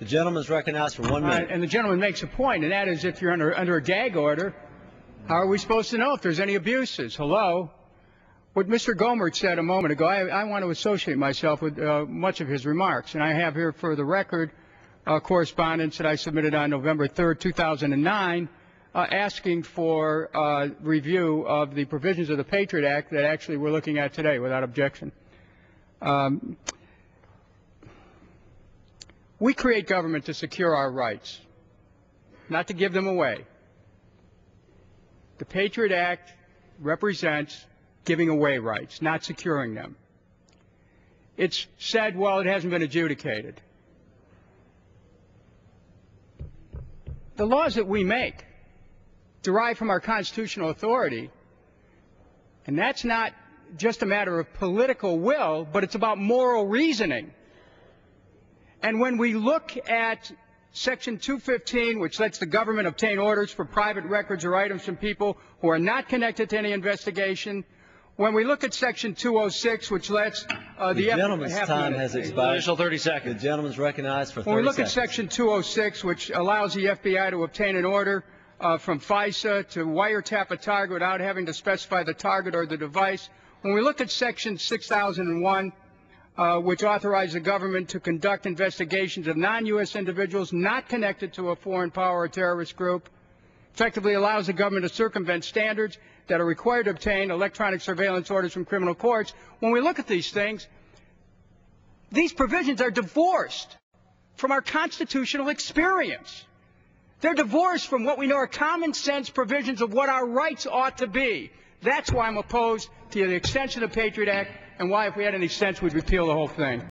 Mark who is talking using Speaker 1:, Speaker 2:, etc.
Speaker 1: The gentleman is recognized for 1 minute.
Speaker 2: And the gentleman makes a point, and that is if you're under a gag order, how are we supposed to know if there's any abuses? Hello? What Mr. Gohmert said a moment ago, I want to associate myself with much of his remarks, and I have here for the record correspondence that I submitted on November 3rd, 2009, asking for review of the provisions of the PATRIOT Act that actually we're looking at today without objection. We create government to secure our rights, not to give them away. The PATRIOT Act represents giving away rights, not securing them. It's said, well, it hasn't been adjudicated. The laws that we make derive from our constitutional authority, and that's not just a matter of political will, but it's about moral reasoning. And when we look at Section 215, which lets the government obtain orders for private records or items from people who are not connected to any investigation, when we look at Section 206, which lets
Speaker 1: the gentleman's time has expired.
Speaker 3: Additional 30 seconds.
Speaker 1: The gentleman's recognized for 30 seconds.
Speaker 2: When we look at Section 206, which allows the FBI to obtain an order from FISA to wiretap a target without having to specify the target or the device, when we look at Section 6001, which authorizes the government to conduct investigations of non-U.S. individuals not connected to a foreign power or terrorist group, effectively allows the government to circumvent standards that are required to obtain electronic surveillance orders from criminal courts. When we look at these things, these provisions are divorced from our constitutional experience. They're divorced from what we know are common sense provisions of what our rights ought to be. That's why I'm opposed to the extension of the PATRIOT Act, and why, if we had any sense, we'd repeal the whole thing.